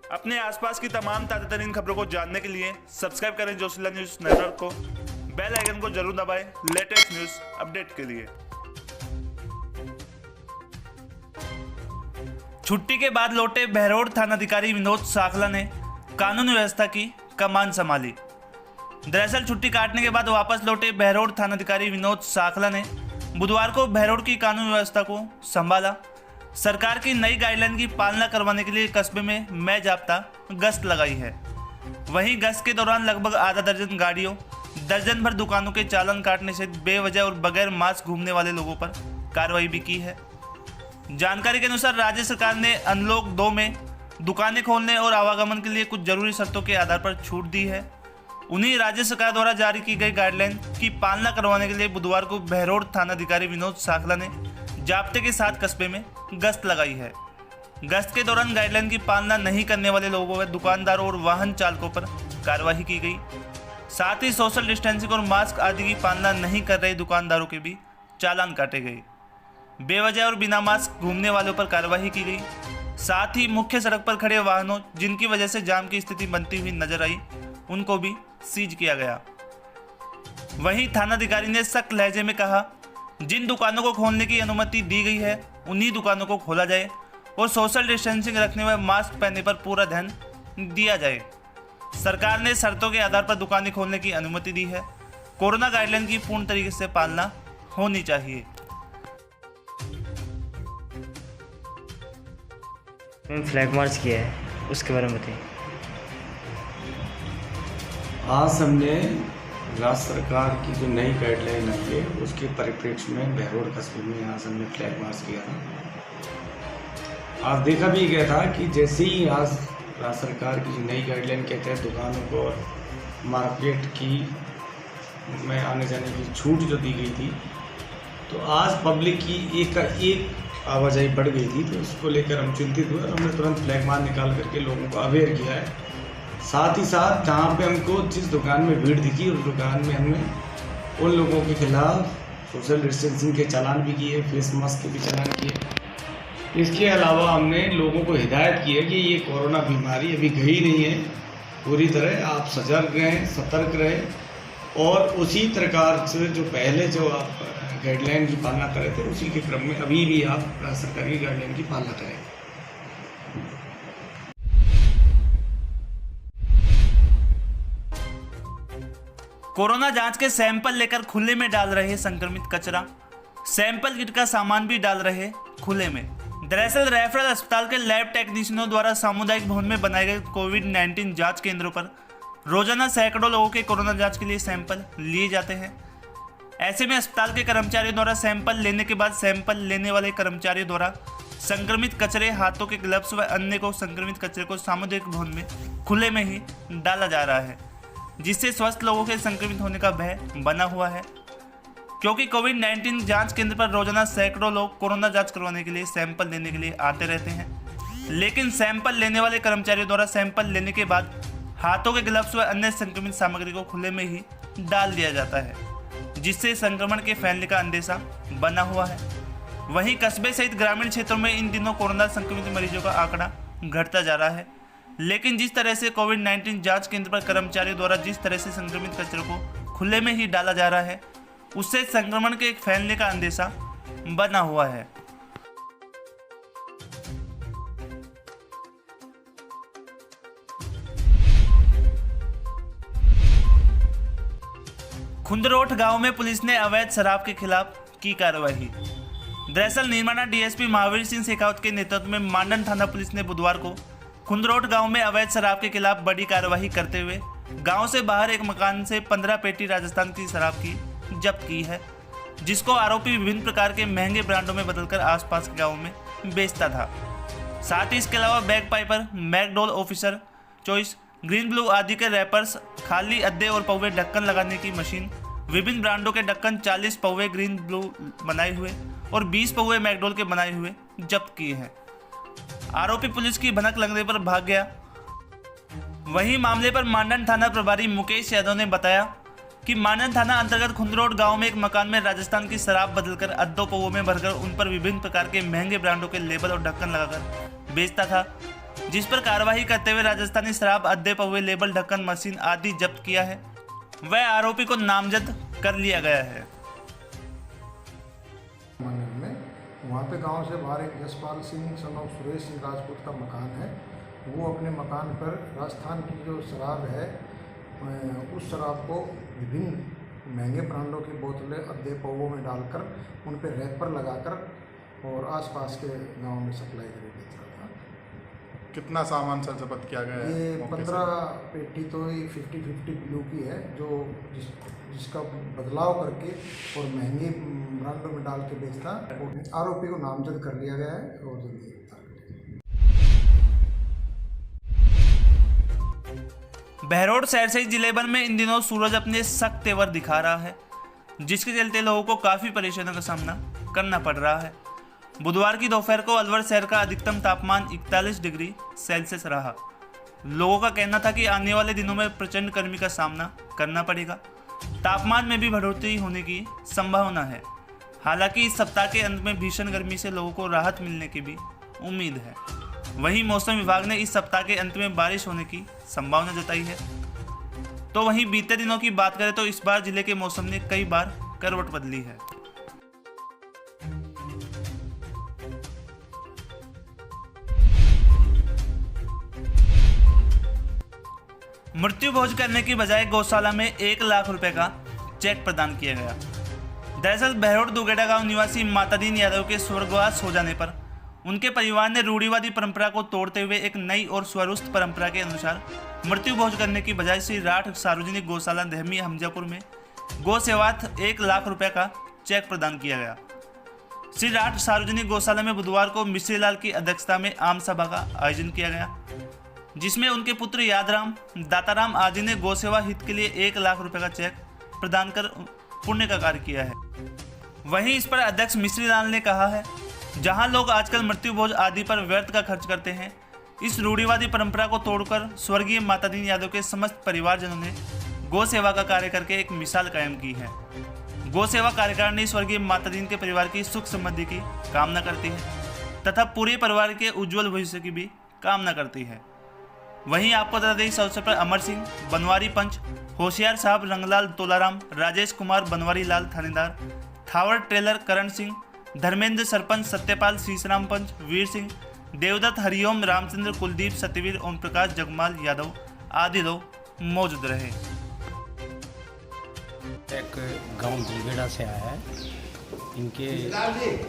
अपने आसपास की तमाम ताज़ा तरीन खबरों को जानने के लिए सब्सक्राइब करें जोशीला न्यूज़ नेटवर्क को। बेल आइकन को जरूर दबाएं लेटेस्ट न्यूज़ अपडेट के लिए। छुट्टी के बाद लौटे बहरोड थानाधिकारी विनोद साखला ने कानून व्यवस्था की कमान संभाली। दरअसल छुट्टी काटने के बाद वापस लौटे बहरोड थानाधिकारी विनोद साखला ने बुधवार को बहरोड की कानून व्यवस्था को संभाला। सरकार की नई गाइडलाइन की पालना करवाने के लिए कस्बे में मैं जाप्ता गश्त लगाई है। वहीं गश्त के दौरान लगभग आधा दर्जन गाड़ियों, दर्जन भर दुकानों के चालान काटने से बेवजह और बगैर मास्क घूमने वाले लोगों पर कार्रवाई भी की है। जानकारी के अनुसार राज्य सरकार ने अनलॉक 2 में दुकानें खोलने और आवागमन के लिए कुछ जरूरी शर्तों के आधार पर छूट दी है। उन्हीं राज्य सरकार द्वारा जारी की गई गाइडलाइन की पालना करवाने के लिए बुधवार को बहरोड थानाधिकारी विनोद साखला ने जाप्ते के साथ कस्बे में गश्त लगाई है। गश्त के दौरान गाइडलाइन की पालना नहीं करने वाले लोगों व दुकानदारों और वाहन चालकों पर कार्रवाई की गई। साथ ही सोशल डिस्टेंसिंग और मास्क आदि की पालना नहीं कर रहे दुकानदारों के भी चालान काटे गए। बेवजह और बिना मास्क घूमने वालों पर कार्रवाई की गई। साथ ही मुख्य सड़क पर खड़े वाहनों जिनकी वजह से जाम की स्थिति बनती हुई नजर आई, उनको भी सीज किया गया। वहीं थानाधिकारी ने सख्त लहजे में कहा, जिन दुकानों को खोलने की अनुमति दी गई है उन्हीं दुकानों को खोला जाए और सोशल डिस्टेंसिंग रखने व मास्क पहनने पर पूरा ध्यान दिया जाए। सरकार ने शर्तों के आधार पर दुकानें खोलने की अनुमति दी है। कोरोना गाइडलाइन की पूर्ण तरीके से पालना होनी चाहिए। फ्लैग मार्च किया है, उसके बारे में बताइए। आज हमने राज्य सरकार की जो नई गाइडलाइन आई है उसके परिप्रेक्ष्य में बहरोड कस्बे में आज हमने फ्लैग मार्च किया था। आज देखा भी गया था कि जैसे ही आज राज्य सरकार की जो नई गाइडलाइन के तहत दुकानों को और मार्केट की में आने जाने की छूट जो दी गई थी, तो आज पब्लिक की एक आवाजाही बढ़ गई थी। तो उसको लेकर हम चिंतित हुए और हमने तुरंत फ्लैग मार्च निकाल करके लोगों को अवेयर किया है। साथ ही साथ जहाँ पे हमको जिस दुकान में भीड़ दिखी उस दुकान में हमने उन लोगों के खिलाफ सोशल डिस्टेंसिंग के चालान भी किए, फेस मास्क के भी चालान किए। इसके अलावा हमने लोगों को हिदायत की है कि ये कोरोना बीमारी अभी गई नहीं है, पूरी तरह आप सजग रहें, सतर्क रहें और उसी प्रकार से जो पहले जो आप गाइडलाइन की पालना कर रहे थे उसी के क्रम में अभी भी आप राज्य सरकार की गाइडलाइन की पालना करें। कोरोना जांच के सैंपल लेकर खुले में डाल रहे संक्रमित कचरा, सैंपल किट का सामान भी डाल रहे खुले में। दरअसल रेफरल अस्पताल के लैब टेक्नीशियनों द्वारा सामुदायिक भवन में बनाए गए कोविड-19 जांच केंद्रों पर रोजाना सैकड़ों लोगों के कोरोना जांच के लिए सैंपल लिए जाते हैं। ऐसे में अस्पताल के कर्मचारियों द्वारा सैंपल लेने के बाद सैंपल लेने वाले कर्मचारियों द्वारा संक्रमित कचरे, हाथों के ग्लव्स व अन्य को संक्रमित कचरे को सामुदायिक भवन में खुले में ही डाला जा रहा है, जिससे स्वस्थ लोगों के संक्रमित होने का भय बना हुआ है। क्योंकि कोविड-19 जांच केंद्र पर रोजाना सैकड़ों लोग कोरोना जांच करवाने के लिए सैंपल लेने के लिए आते रहते हैं, लेकिन सैंपल लेने वाले कर्मचारियों द्वारा सैंपल लेने के बाद हाथों के ग्लव्स व अन्य संक्रमित सामग्री को खुले में ही डाल दिया जाता है, जिससे संक्रमण के फैलने का अंदेशा बना हुआ है। वहीं कस्बे सहित ग्रामीण क्षेत्रों में इन दिनों कोरोना संक्रमित मरीजों का आंकड़ा घटता जा रहा है, लेकिन जिस तरह से कोविड-19 जांच केंद्र पर कर्मचारियों द्वारा जिस तरह से संक्रमित कचरे को खुले में ही डाला जा रहा है, उससे संक्रमण के फैलने का अंदेशा बना हुआ है। खुंदरोट गांव में पुलिस ने अवैध शराब के खिलाफ की कार्रवाई। दरअसल निर्माणा डीएसपी महावीर सिंह शेखावत के नेतृत्व में मांडन थाना पुलिस ने बुधवार को खुंदरोट गांव में अवैध शराब के खिलाफ बड़ी कार्रवाई करते हुए गांव से बाहर एक मकान से 15 पेटी राजस्थान की शराब की जब्त की है, जिसको आरोपी विभिन्न प्रकार के महंगे ब्रांडों में बदलकर आसपास के गाँव में बेचता था। साथ ही इसके अलावा bag Piper, McDowell officer choice, green blue आदि के रैपर्स, खाली अद्दे और पौवे ढक्कन लगाने की मशीन, विभिन्न ब्रांडों के ढक्कन 40 पौवे ग्रीन ब्लू बनाए हुए और 20 पौवे मैकडोल के बनाए हुए जब्त किए हैं। आरोपी पुलिस की भनक लगने पर भाग गया। वहीं मामले पर मांडन थाना प्रभारी मुकेश यादव ने बताया कि मांडन थाना अंतर्गत खुंदरोट गांव में एक मकान में राजस्थान की शराब बदलकर अद्दों पौवों में भरकर उन पर विभिन्न प्रकार के महंगे ब्रांडों के लेबल और ढक्कन लगाकर बेचता था। जिस पर कार्रवाई करते हुए राजस्थानी शराब अड्डे पौवे लेबल ढक्कन मशीन आदि जब्त किया है। वह आरोपी को नामजद कर लिया गया है। में वहाँ पे गांव से बाहर एक यशपाल सिंह सन ऑफ सुरेश सिंह राजपूत का मकान है। वो अपने मकान पर राजस्थान की जो शराब है उस शराब को विभिन्न महंगे ब्रांडों की बोतलें अड्डे पौवों में डालकर उन पर रैपर लगाकर और आसपास के गांव में सप्लाई कर बेच रहा था। कितना सामान सर जब्त किया गया है? ये मौके से? 15 पेटी तो ये 50-50 ब्लू की है जो जिसका बदलाव करके और महंगे ब्रांडों में डाल के बेचता। आरोपी को नामजद कर लिया गया है और जल्दी गिरफ्तार कर लिया। बहरौड़ शहर सहित जिले भर में इन दिनों सूरज अपने सख्त तेवर दिखा रहा है, जिसके चलते लोगों को काफ़ी परेशानियों का सामना करना पड़ रहा है। बुधवार की दोपहर को अलवर शहर का अधिकतम तापमान 41 डिग्री सेल्सियस रहा। लोगों का कहना था कि आने वाले दिनों में प्रचंड गर्मी का सामना करना पड़ेगा। तापमान में भी बढ़ोतरी होने की संभावना है। हालांकि इस सप्ताह के अंत में भीषण गर्मी से लोगों को राहत मिलने की भी उम्मीद है। वहीं मौसम विभाग ने इस सप्ताह के अंत में बारिश होने की संभावना जताई है। तो वहीं बीते दिनों की बात करें तो इस बार जिले के मौसम ने कई बार करवट बदली है। मृत्यु भोज करने की बजाय गौशाला में 1 लाख रुपए का चेक प्रदान किया गया। दरअसल बहरौड़ दुगेड़ा गांव निवासी मातादीन यादव के स्वर्गवास हो जाने पर उनके परिवार ने रूढ़िवादी परंपरा को तोड़ते हुए एक नई और स्वरुस्त परंपरा के अनुसार मृत्यु भोज करने की बजाय श्री राठ सार्वजनिक गौशाला दहमी हमजापुर में गौ सेवार्थ 1 लाख रुपए का चेक प्रदान किया गया। श्री राठ सार्वजनिक गौशाला में बुधवार को मिश्रीलाल की अध्यक्षता में आम सभा का आयोजन किया गया, जिसमें उनके पुत्र यादराम, दाताराम आदि ने गौ सेवा हित के लिए 1 लाख रुपए का चेक प्रदान कर पुण्य का कार्य किया है। वहीं इस पर अध्यक्ष मिश्रीलाल ने कहा है, जहां लोग आजकल मृत्यु भोज आदि पर व्यर्थ का खर्च करते हैं, इस रूढ़िवादी परंपरा को तोड़कर स्वर्गीय मातादीन यादव के समस्त परिवारजनों ने गौ सेवा का कार्य करके एक मिसाल कायम की है। गौ सेवा कार्यकारिणी स्वर्गीय मातादीन के परिवार की सुख समृद्धि की कामना करती है तथा पूरे परिवार के उज्जवल भविष्य की भी कामना करती है। वहीं आपको बता दें, इस अवसर पर अमर सिंह, बनवारी पंच, होशियार साहब, रंगलाल तोलाराम, राजेश कुमार, बनवारी लाल थानेदार, थावर ट्रेलर करण सिंह, धर्मेंद्र सरपंच, सत्यपाल, शीशराम पंच, वीर सिंह, देवदत्त, हरिओम, रामचंद्र, कुलदीप, सत्यवीर, ओम प्रकाश, जगमाल यादव आदि लोग मौजूद रहे। एक गांव दुलगेड़ा से आया है। इनके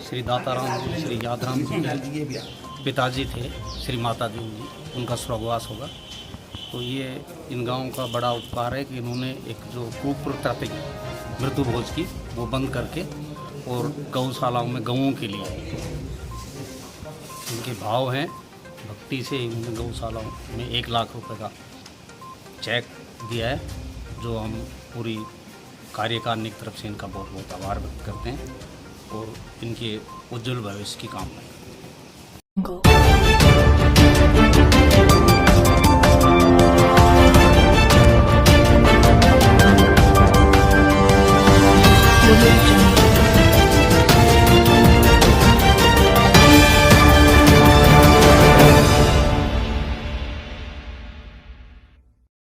श्री दाताराम जी, श्री यादराम जी पिताजी थे, श्री मातादीन जी, उनका स्वर्गवास होगा। तो ये इन गाँव का बड़ा उपकार है कि इन्होंने एक जो कुप्रथा थी मृत्यु भोज की वो बंद करके और गौशालाओं में गौओं के लिए इनके भाव हैं, भक्ति से इन्होंने गौशालाओं में 1 लाख रुपए का चेक दिया है, जो हम पूरी कार्यकारिणी की तरफ से इनका बहुत बहुत आभार व्यक्त करते हैं और इनके उज्जवल भविष्य की कामना करते हैं।